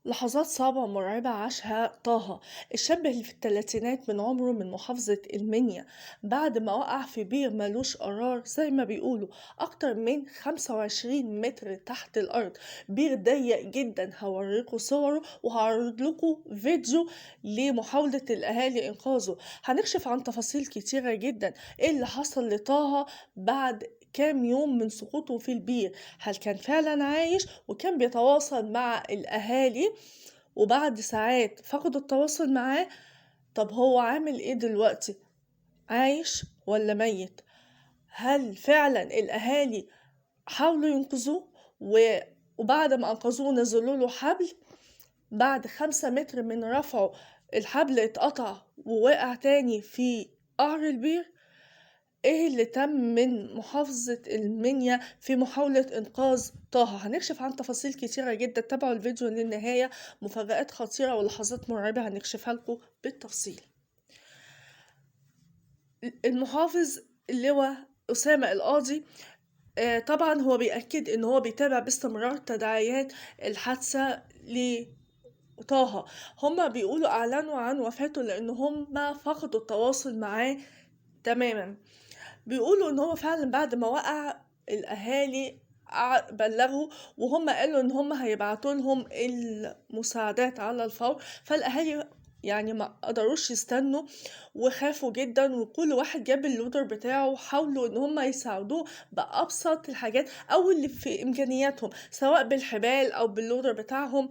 لحظات صعبة ومرعبة عاشها طه، الشاب اللي في التلاتينات من عمره من محافظة المنيا، بعد ما وقع في بير ملوش قرار زي ما بيقولوا أكتر من 25 متر تحت الأرض. بير ضيق جدا، هوريكوا صوره وهعرض لكم فيديو لمحاولة الأهالي إنقاذه. هنكشف عن تفاصيل كتيرة جدا، إيه اللي حصل لطه بعد كام يوم من سقوطه في البير. هل كان فعلا عايش وكان بيتواصل مع الأهالي، وبعد ساعات فقدوا التواصل معاه؟ طب هو عامل ايه دلوقتي؟ عايش ولا ميت؟ هل فعلا الأهالي حاولوا ينقذوه وبعد ما أنقذوه نزلوا له حبل؟ بعد 5 متر من رفعه الحبل اتقطع ووقع تاني في قعر البير. ايه اللي تم من محافظة المنيا في محاولة إنقاذ طه؟ هنكشف عن تفاصيل كتيرة جدا، تابعوا الفيديو للنهاية، مفاجآت خطيرة ولحظات مرعبة هنكشفها لكم بالتفصيل. المحافظ اللواء أسامة القاضي طبعا هو بيأكد إن هو بيتابع باستمرار تداعيات الحادثة لطه. هما بيقولوا أعلنوا عن وفاته لأن هما فقدوا التواصل معاه تماما. بيقولوا ان هو فعلا بعد ما وقع الاهالي بلغوا، وهم قالوا ان هم هيبعتوا لهم المساعدات على الفور. فالاهالي يعني ما قدروش يستنوا وخافوا جدا، وكل واحد جاب اللودر بتاعه وحاولوا ان هم يساعدوه بأبسط الحاجات او اللي في امكانياتهم، سواء بالحبال او باللودر بتاعهم.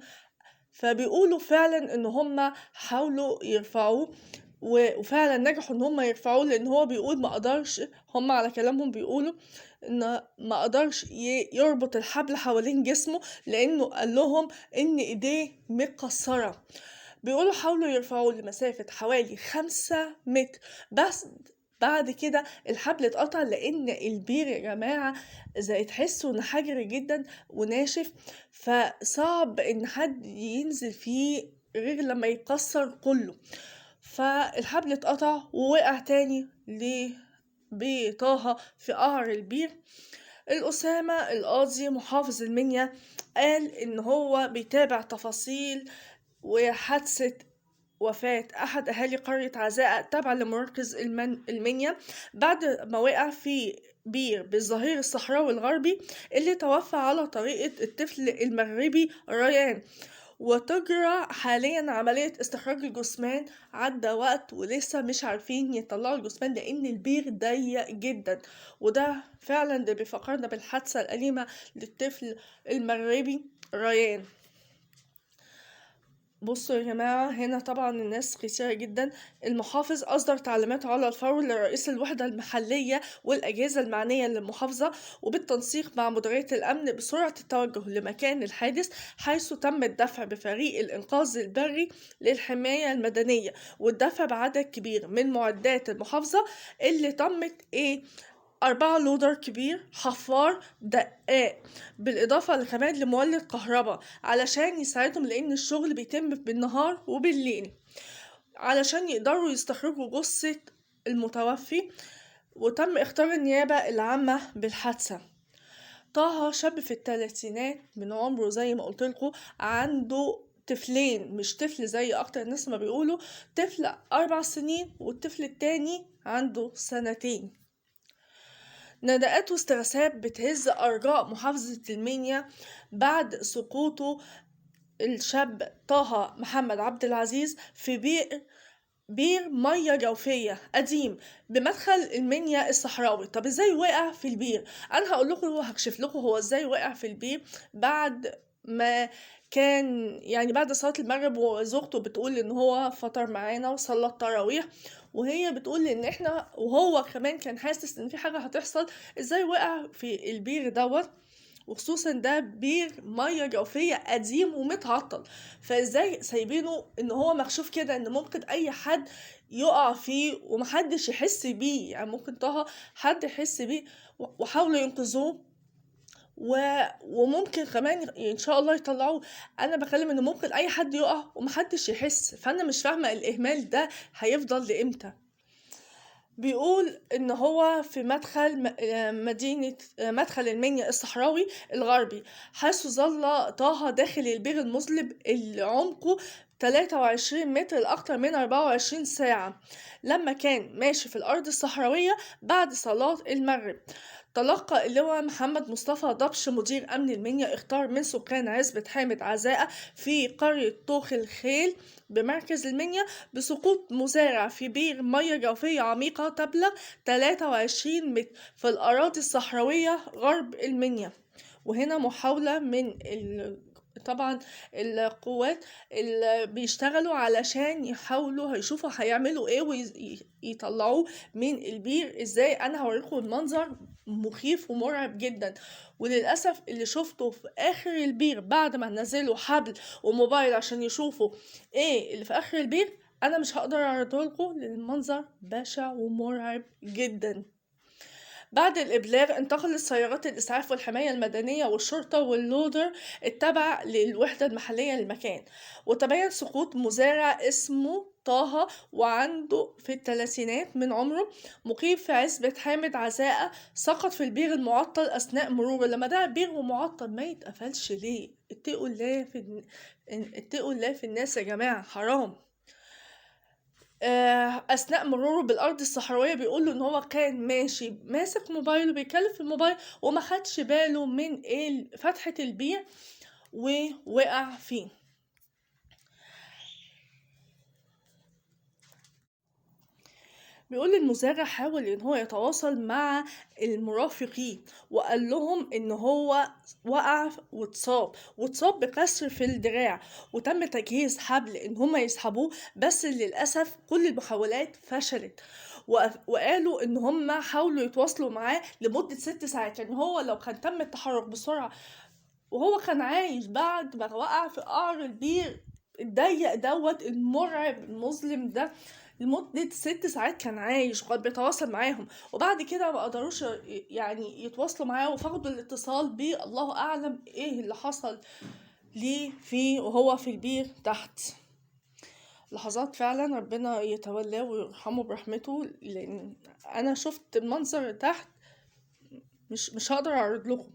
فبيقولوا فعلا ان هم حاولوا يرفعوه وفعلا نجحوا ان هم يرفعوه، لان هو بيقول ما قدرش، هم على كلامهم بيقولوا ان ما قدرش يربط الحبل حوالين جسمه لانه قال لهم ان ايديه متكسرة. بيقولوا حاولوا يرفعوه لمسافة حوالي 5 متر، بس بعد كده الحبل اتقطع لان البير يا جماعة زي تحسوا ان حجر جدا وناشف، فصعب ان حد ينزل فيه غير لما يتكسر كله. فالحبل اتقطع ووقع تاني بطه في قعر البير. الأسامة القاضي محافظ المنيا قال إن هو بيتابع تفاصيل وحادثة وفاة أحد أهالي قرية عزاء تابعة لمركز المنيا بعد ما وقع في بير بالظهير الصحراوي الغربي، اللي توفى على طريقة الطفل المغربي ريان. وتجرى حاليا عملية استخراج الجثمان، عدى وقت ولسه مش عارفين يطلعوا الجثمان لأن البير ضيق جدا. وده فعلا اللي بيفكرنا بالحادثة الأليمة للطفل المغربي ريان. بصوا يا جماعة، هنا طبعا الناس كتيرة جدا. المحافظ أصدر تعليمات على الفور لرئيس الوحدة المحلية والأجهزة المعنية للمحافظة، وبالتنسيق مع مديرية الأمن بسرعة التوجه لمكان الحادث، حيث تم الدفع بفريق الإنقاذ البري للحماية المدنية، والدفع بعدد كبير من معدات المحافظة اللي تمت 4 لودر كبير، حفار، دقاق، بالإضافة كمان لمولد كهرباء علشان يساعدهم، لأن الشغل بيتم بالنهار وبالليل علشان يقدروا يستخرجوا جثة المتوفي. وتم اختار النيابة العامة بالحادثة. طه شاب في الثلاثينات من عمره زي ما قلتلكوا، عنده طفلين، مش طفل زي أكتر الناس ما بيقولوا، طفل 4 سنين والطفل التاني عنده 2 سنين. نداءات واستغاثات بتهز أرجاء محافظة المنيا بعد سقوطه الشاب طه محمد عبد العزيز في بير مية جوفية قديم بمدخل المنيا الصحراوي. طب ازاي وقع في البير؟ انا هقول لكم وهكشف لكم هو ازاي وقع في البير. بعد ما كان يعني بعد صلاة المغرب وزوجته بتقول ان هو فطر معانا وصلى التراويح، وهي بتقول ان احنا وهو كمان كان حاسس ان في حاجة هتحصل. ازاي وقع في البير دوت؟ وخصوصا ده بير ميه جوفيه قديم ومتعطل، فازاي سايبينه ان هو مكشوف كده ان ممكن اي حد يقع فيه ومحدش يحس بيه؟ يعني ممكن طه حد يحس بيه وحاولوا ينقذوه وممكن كمان ان شاء الله يطلعوه. انا بكلم ان ممكن اي حد يقع ومحدش يحس، فانا مش فاهمه الاهمال ده هيفضل لامتى. بيقول إن هو في مدخل مدينة مدخل المنيا الصحراوي الغربي، حيث ظل طه داخل البير المظلم اللي عمقه 23 متر لأكتر من 24 ساعة، لما كان ماشي في الأرض الصحراوية بعد صلاة المغرب. تلقى اللواء محمد مصطفى ضبش مدير أمن المنيا اختار من سكان عزبة حامد عزاء في قرية طوخ الخيل بمركز المنيا بسقوط مزارع في بير مياه جوفية عميقة تبلغ 23 متر في الأراضي الصحراوية غرب المنيا. وهنا محاولة من طبعا القوات اللي بيشتغلوا علشان يحاولوا هيشوفوا هيعملوا ايه ويطلعوه من البير ازاي. انا هوريكم المنظر مخيف ومرعب جدا، وللاسف اللي شفته في اخر البير بعد ما نزلوا حبل وموبايل عشان يشوفوا ايه اللي في اخر البير انا مش هقدر اعرضه لكم لان المنظر بشع ومرعب جدا. بعد الإبلاغ انتقلت سيارات الإسعاف والحماية المدنية والشرطة واللودر التابع للوحدة المحلية للمكان، وتبين سقوط مزارع اسمه طه وعنده في الثلاثينات من عمره، مقيم في عزبة حامد عزاء، سقط في البير المعطل أثناء مروره. لما ده بير معطل ما يتقفلش ليه؟ اتقوا الله في الناس يا جماعة، حرام. اثناء مروره بالارض الصحراويه بيقولوا ان هو كان ماشي ماسك موبايله بيتكلم في الموبايل وما خدش باله من فتحه البير ووقع فيه. بيقول المزارع حاول ان هو يتواصل مع المرافقين وقال لهم ان هو وقع واتصاب بكسر في الدراع، وتم تجهيز حبل ان هم يسحبوه، بس للاسف كل المحاولات فشلت. وقالوا ان هم حاولوا يتواصلوا معاه لمدة 6 ساعات، يعني هو لو كان تم التحرك بسرعة وهو كان عايش بعد ما وقع في قعر البير الضيق المرعب المظلم ده لمدة 6 ساعات كان عايش وكان بيتواصل معاهم، وبعد كده ما قدروش يعني يتواصلوا معاه وفقدوا الاتصال بيه. الله أعلم ايه اللي حصل ليه فيه وهو في البير تحت. لحظات فعلا ربنا يتولاه ويرحمه برحمته، لأن أنا شفت المنظر تحت مش هقدر أعرض لكم.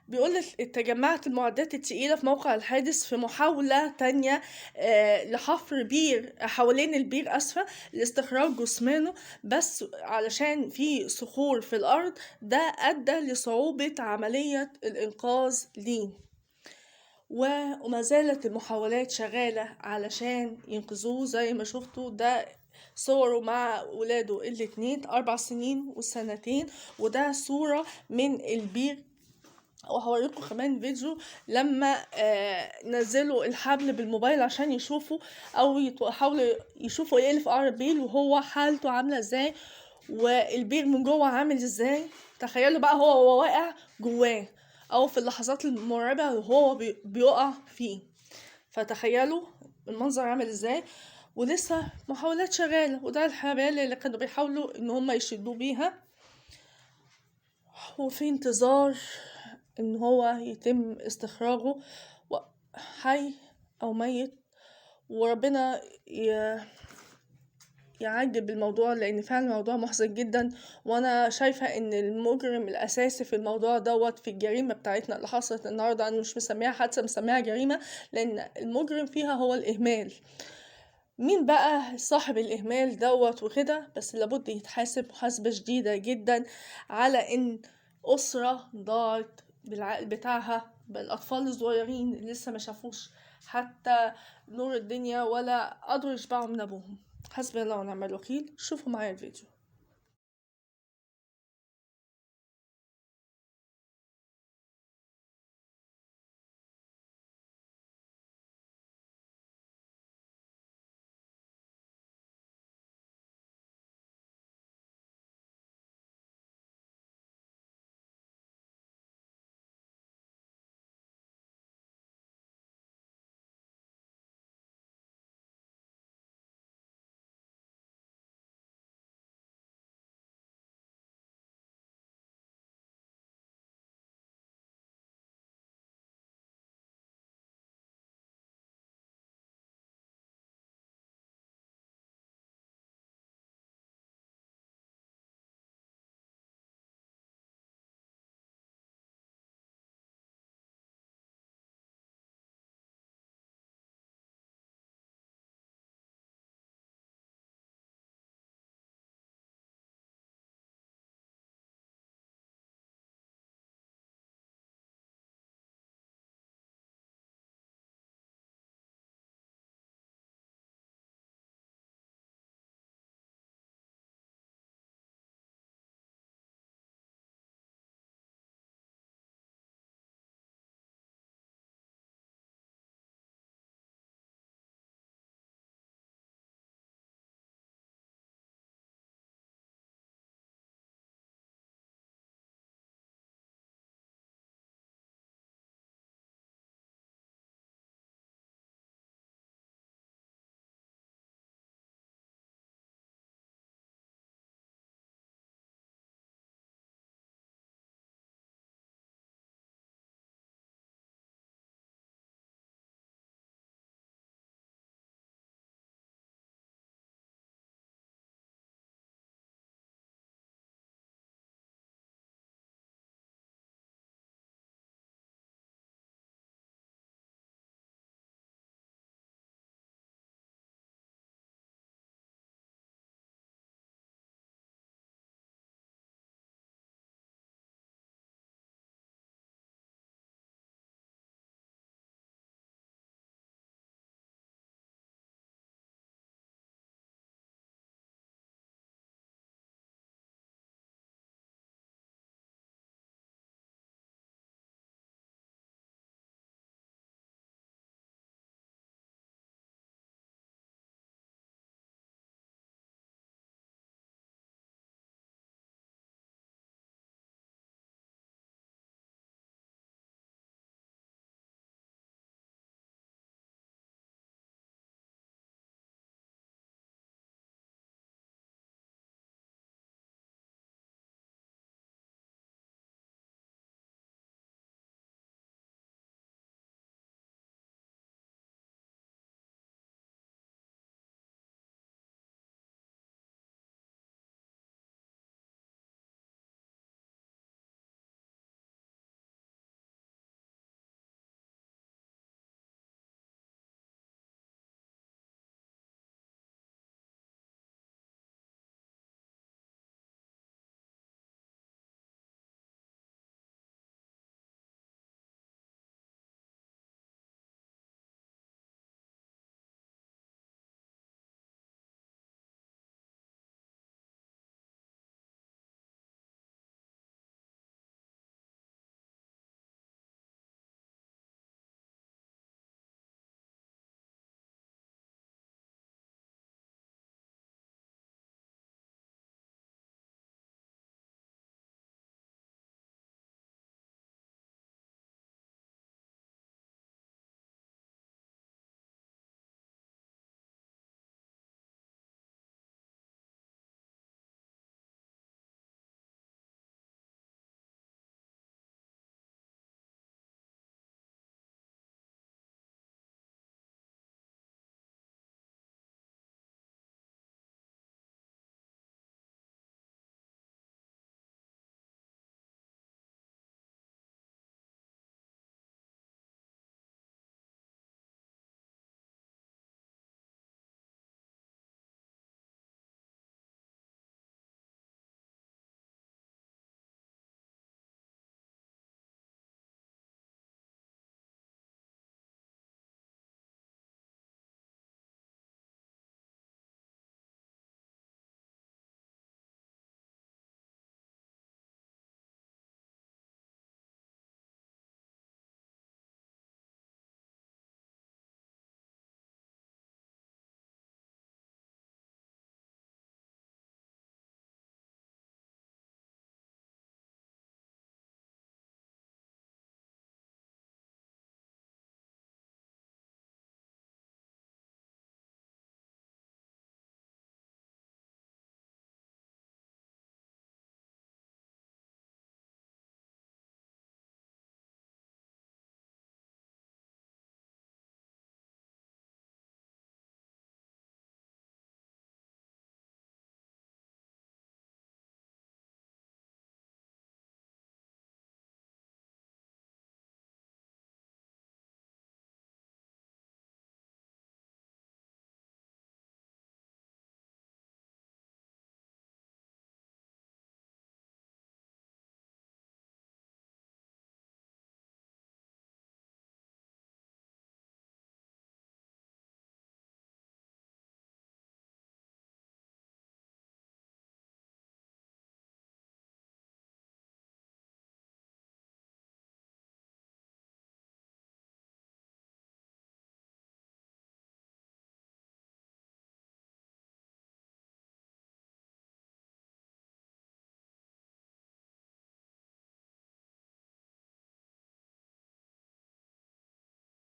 بيقول تجمعت المعدات التقيلة في موقع الحادث في محاولة تانية لحفر بير حوالين البير أسفل لاستخراج جثمانه، بس علشان في صخور في الأرض ده أدى لصعوبة عملية الإنقاذ ليه. وما زالت المحاولات شغالة علشان ينقذوه. زي ما شفتوا ده صوره مع ولاده الاتنين 4 سنين وسنتين، وده صورة من البير. وهوريكم كمان فيديو لما نزلوا الحبل بالموبايل عشان يشوفوا او يحاولوا يشوفوا ايه اللي في قعر البير وهو حالته عامله ازاي والبير من جوه عامل ازاي. تخيلوا بقى هو واقع جواه او في اللحظات المرعبه وهو بيقع فيه، فتخيلوا المنظر عامل ازاي. ولسه محاولات شغاله، وده الحبال اللي كانوا بيحاولوا ان هم يشدوا بيها، وفي انتظار ان هو يتم استخراجه حي او ميت. وربنا يعجل بالموضوع لان فعلا الموضوع محزن جدا. وانا شايفة ان المجرم الاساسي في الموضوع في الجريمة بتاعتنا اللي حصلت النهاردة، انا مش مسميها حادثة، مسميها جريمة، لان المجرم فيها هو الاهمال. مين بقى صاحب الإهمال وكده؟ بس لابد يتحاسب محاسبة شديدة جدا على إن أسرة ضاعت بالعقل بتاعها، بالأطفال الصغيرين اللي لسه ما شافوش حتى نور الدنيا ولا قدروا يشبعوا من أبوهم. حسبي الله ونعم الوكيل. شوفوا معايا الفيديو.